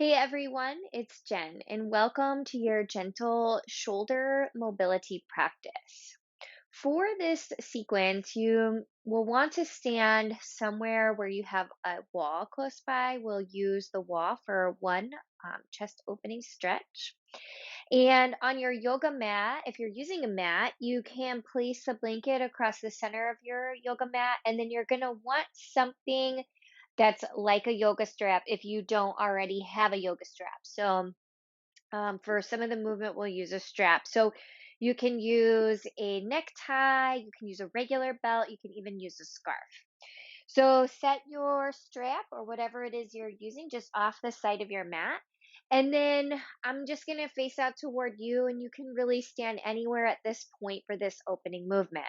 Hey everyone, it's Jen, and welcome to your gentle shoulder mobility practice. For this sequence, you will want to stand somewhere where you have a wall close by. We'll use the wall for one chest opening stretch. And on your yoga mat, if you're using a mat, you can place a blanket across the center of your yoga mat, and then you're going to want something that's like a yoga strap if you don't already have a yoga strap. So, for some of the movement, we'll use a strap. So, you can use a necktie, you can use a regular belt, you can even use a scarf. So set your strap or whatever it is you're using just off the side of your mat. And then I'm just going to face out toward you, and you can really stand anywhere at this point for this opening movement.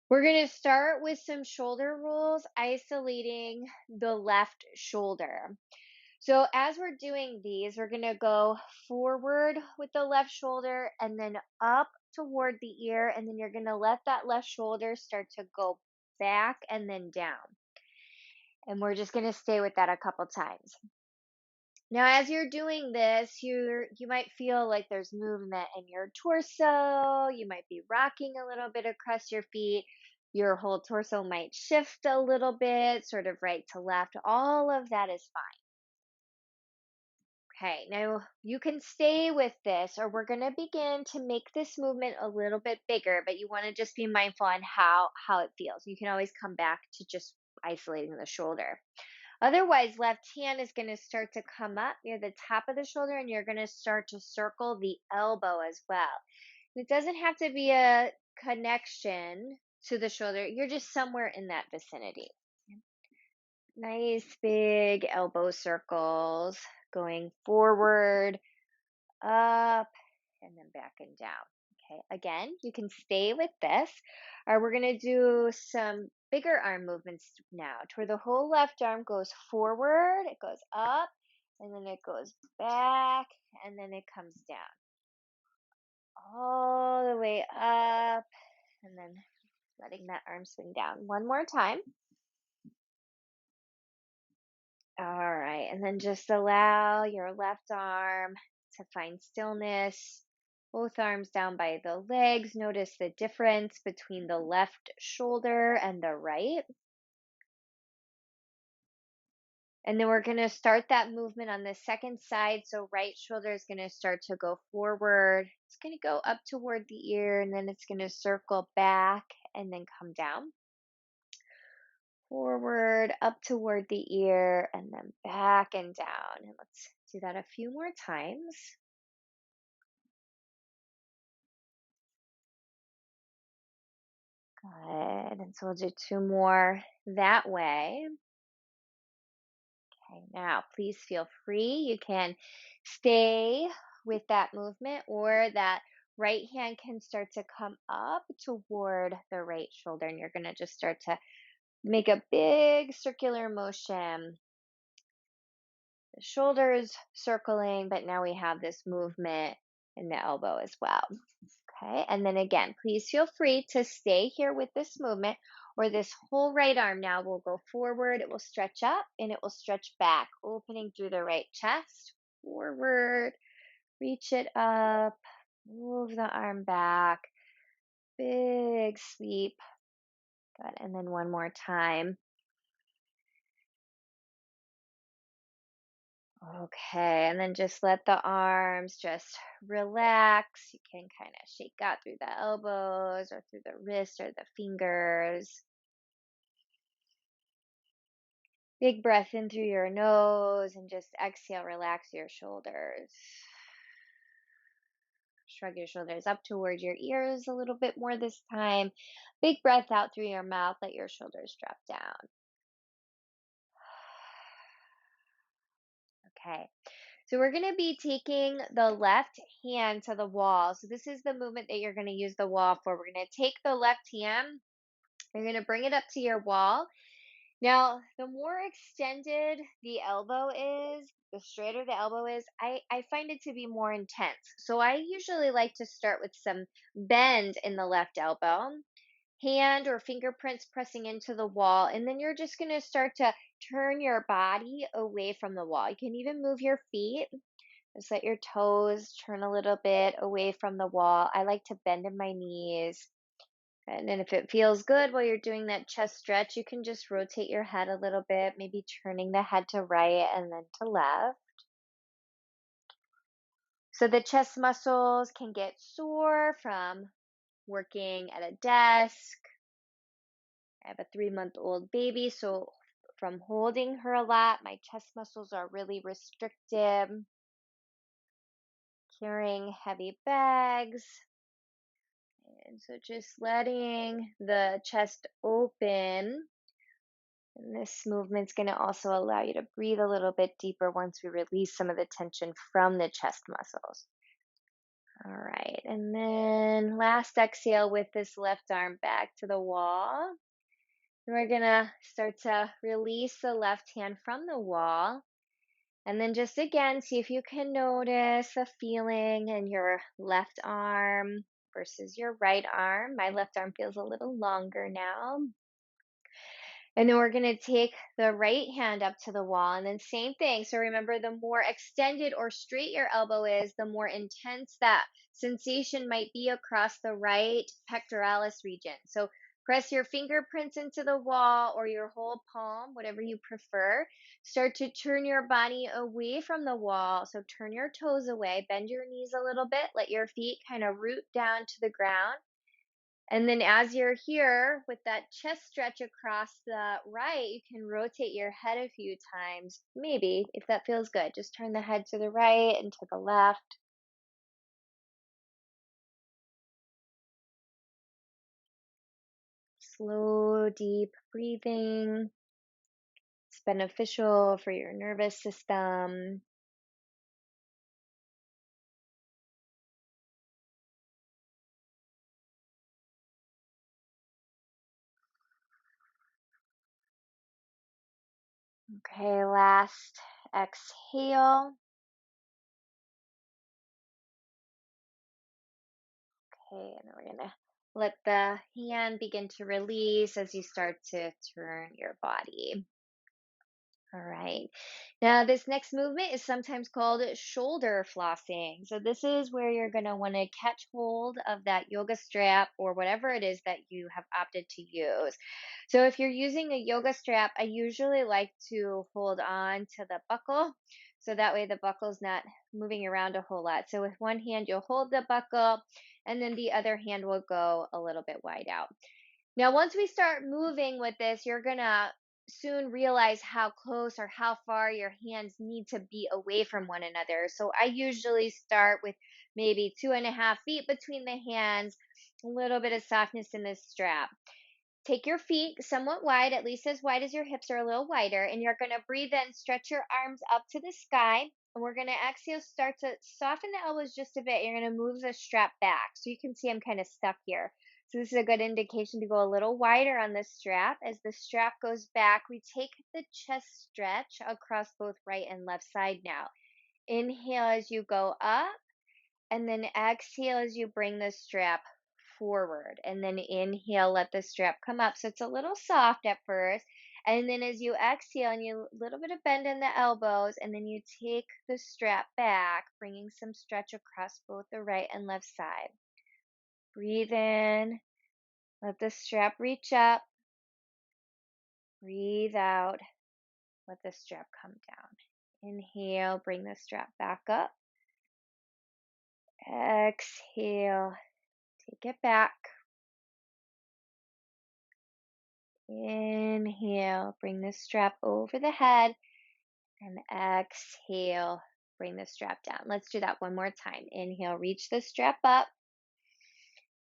We're going to start with some shoulder rolls, isolating the left shoulder. So as we're doing these, we're going to go forward with the left shoulder and then up toward the ear. And then you're going to let that left shoulder start to go back and then down. And we're just going to stay with that a couple times. Now, as you're doing this, you might feel like there's movement in your torso. You might be rocking a little bit across your feet. Your whole torso might shift a little bit, sort of right to left. All of that is fine. Okay, now you can stay with this, or we're going to begin to make this movement a little bit bigger, but you want to just be mindful on how it feels. You can always come back to just isolating the shoulder. Otherwise, left hand is going to start to come up near the top of the shoulder, and you're going to start to circle the elbow as well. It doesn't have to be a connection to the shoulder. You're just somewhere in that vicinity. Nice big elbow circles going forward, up, and then back and down. Okay, again, you can stay with this. We're going to do some bigger arm movements now, to where the whole left arm goes forward, it goes up, and then it goes back, and then it comes down. All the way up, and then letting that arm swing down. One more time. All right, and then just allow your left arm to find stillness. Both arms down by the legs. Notice the difference between the left shoulder and the right. And then we're going to start that movement on the second side. So right shoulder is going to start to go forward. It's going to go up toward the ear, and then it's going to circle back and then come down. Forward, up toward the ear, and then back and down. And let's do that a few more times. Good. And so we'll do two more that way. Okay, now please feel free. You can stay with that movement, or that right hand can start to come up toward the right shoulder, and you're going to just start to make a big circular motion. The shoulders circling, but now we have this movement in the elbow as well. Okay, and then again, please feel free to stay here with this movement, or this whole right arm now will go forward, it will stretch up, and it will stretch back, opening through the right chest, forward, reach it up, move the arm back, big sweep. Good, and then one more time. Okay, and then just let the arms just relax. You can kind of shake out through the elbows or through the wrists or the fingers. Big breath in through your nose, and just exhale, relax your shoulders. Shrug your shoulders up towards your ears a little bit more this time. Big breath out through your mouth, let your shoulders drop down. Okay. So we're going to be taking the left hand to the wall. So this is the movement that you're going to use the wall for. We're going to take the left hand, you're going to bring it up to your wall. Now, the more extended the elbow is, the straighter the elbow is, I find it to be more intense. So I usually like to start with some bend in the left elbow. hand or fingerprints pressing into the wall. And then you're just going to start to turn your body away from the wall. You can even move your feet. Just let your toes turn a little bit away from the wall. I like to bend in my knees. And then if it feels good while you're doing that chest stretch, you can just rotate your head a little bit, maybe turning the head to right and then to left. So the chest muscles can get sore from working at a desk. I have a 3-month-old baby, so from holding her a lot, my chest muscles are really restricted. Carrying heavy bags. And so just letting the chest open. And this movement's going to also allow you to breathe a little bit deeper once we release some of the tension from the chest muscles. All right. And then last exhale with this left arm back to the wall. And we're going to start to release the left hand from the wall. And then just again, see if you can notice a feeling in your left arm versus your right arm. My left arm feels a little longer now. And then we're going to take the right hand up to the wall and then same thing. So remember, the more extended or straight your elbow is, the more intense that sensation might be across the right pectoralis region. So press your fingerprints into the wall or your whole palm, whatever you prefer. Start to turn your body away from the wall. So turn your toes away, bend your knees a little bit, let your feet kind of root down to the ground. And then as you're here with that chest stretch across the right, you can rotate your head a few times, maybe, if that feels good. Just turn the head to the right and to the left. Slow, deep breathing. It's beneficial for your nervous system. Okay, last exhale. Okay, and then we're going to let the hand begin to release as you start to turn your body. All right. Now, this next movement is sometimes called shoulder flossing. So, this is where you're going to want to catch hold of that yoga strap or whatever it is that you have opted to use. So, if you're using a yoga strap, I usually like to hold on to the buckle. So that way the buckle's not moving around a whole lot. So, with one hand, you'll hold the buckle, and then the other hand will go a little bit wide out. Now, once we start moving with this, you're going to soon realize how close or how far your hands need to be away from one another. So I usually start with maybe 2.5 feet between the hands, a little bit of softness in this strap. Take your feet somewhat wide, at least as wide as your hips are a little wider, and you're going to breathe in, stretch your arms up to the sky. And we're going to exhale, start to soften the elbows just a bit. You're going to move the strap back. So you can see I'm kind of stuck here. So this is a good indication to go a little wider on the strap. As the strap goes back, we take the chest stretch across both right and left side now. Inhale as you go up, and then exhale as you bring the strap forward. And then inhale, let the strap come up. So it's a little soft at first. And then as you exhale, and you a little bit of bend in the elbows, and then you take the strap back, bringing some stretch across both the right and left side. Breathe in, let the strap reach up. Breathe out, let the strap come down. Inhale, bring the strap back up. Exhale, take it back. Inhale, bring the strap over the head, and exhale, bring the strap down. Let's do that one more time. Inhale, reach the strap up.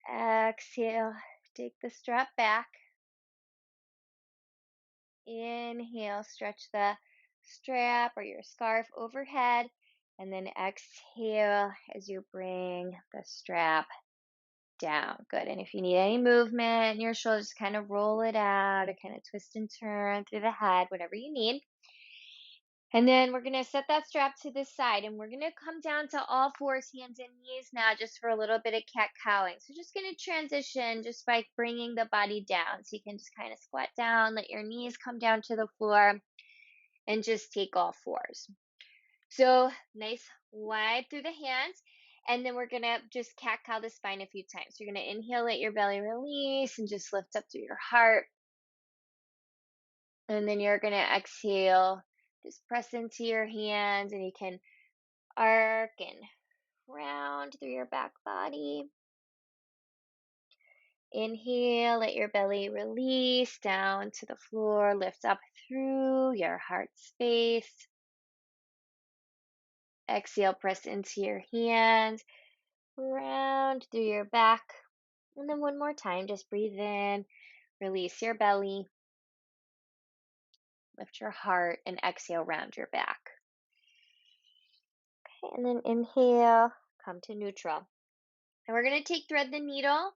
Exhale, take the strap back. Inhale, stretch the strap or your scarf overhead, and then exhale as you bring the strap down. Good. And if you need any movement in your shoulders, kind of roll it out or kind of twist and turn through the head, whatever you need. And then we're going to set that strap to the side and we're going to come down to all fours, hands and knees now, just for a little bit of cat cowing. So just going to transition just by bringing the body down. So you can just kind of squat down, let your knees come down to the floor and just take all fours. So nice wide through the hands. And then we're going to just cat cow the spine a few times. You're going to inhale, let your belly release and just lift up through your heart. And then you're going to exhale, just press into your hands and you can arc and round through your back body. Inhale, let your belly release down to the floor, lift up through your heart space. Exhale, press into your hands, round through your back. And then one more time, just breathe in, release your belly, lift your heart, and exhale, round your back. Okay, and then inhale, come to neutral. And we're going to take thread the needle.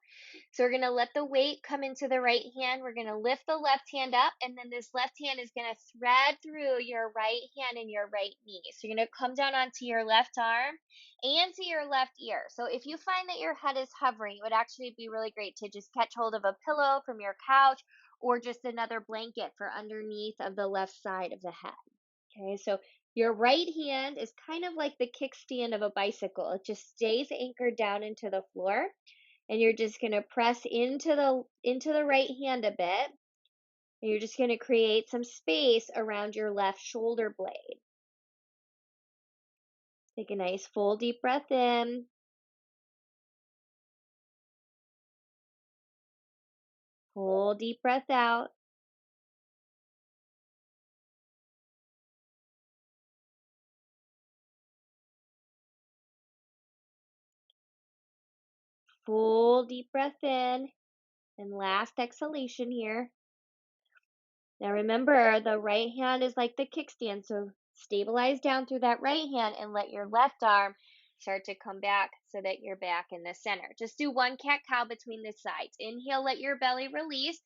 So we're going to let the weight come into the right hand. We're going to lift the left hand up, and then this left hand is going to thread through your right hand and your right knee. So you're going to come down onto your left arm and to your left ear. So if you find that your head is hovering, it would actually be really great to just catch hold of a pillow from your couch or just another blanket for underneath of the left side of the head. Okay, so your right hand is kind of like the kickstand of a bicycle. It just stays anchored down into the floor. And you're just going to press into the right hand a bit. And you're just going to create some space around your left shoulder blade. Take a nice full deep breath in. Full deep breath out. Full deep breath in. And last exhalation here. Now remember, the right hand is like the kickstand, so stabilize down through that right hand and let your left arm start to come back so that you're back in the center. Just do one cat-cow between the sides. Inhale, let your belly release,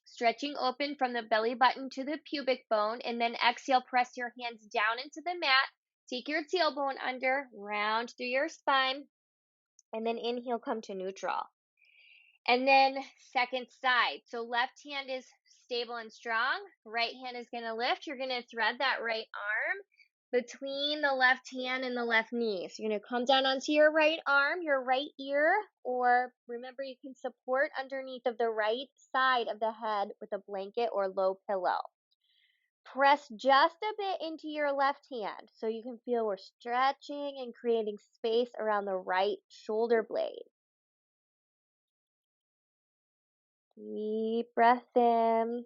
stretching open from the belly button to the pubic bone, and then exhale, press your hands down into the mat. Take your tailbone under, round through your spine, and then inhale, come to neutral. And then second side. So left hand is stable and strong. Right hand is going to lift. You're going to thread that right arm between the left hand and the left knee. So you're going to come down onto your right arm, your right ear, or remember you can support underneath of the right side of the head with a blanket or low pillow. Press just a bit into your left hand so you can feel we're stretching and creating space around the right shoulder blade. Deep breath in.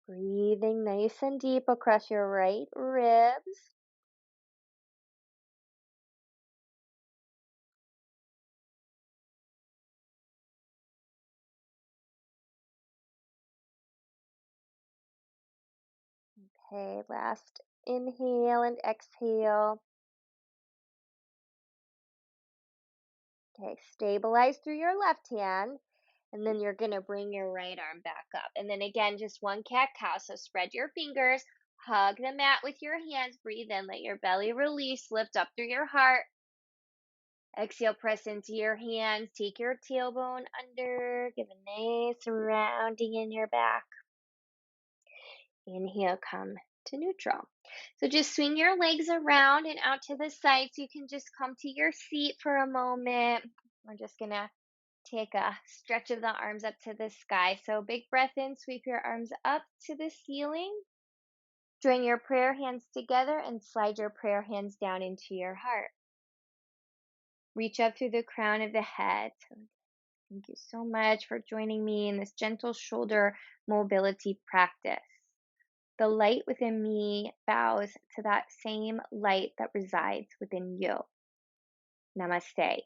Breathing nice and deep across your right ribs. Okay, last inhale and exhale. Okay, stabilize through your left hand. And then you're going to bring your right arm back up. And then again, just one cat-cow. So spread your fingers, hug the mat with your hands, breathe in, let your belly release, lift up through your heart. Exhale, press into your hands, take your tailbone under, give a nice rounding in your back. Inhale, come to neutral. So just swing your legs around and out to the side so you can just come to your seat for a moment. We're just going to take a stretch of the arms up to the sky. So big breath in, sweep your arms up to the ceiling. Join your prayer hands together and slide your prayer hands down into your heart. Reach up through the crown of the head. So thank you so much for joining me in this gentle shoulder mobility practice. The light within me bows to that same light that resides within you. Namaste.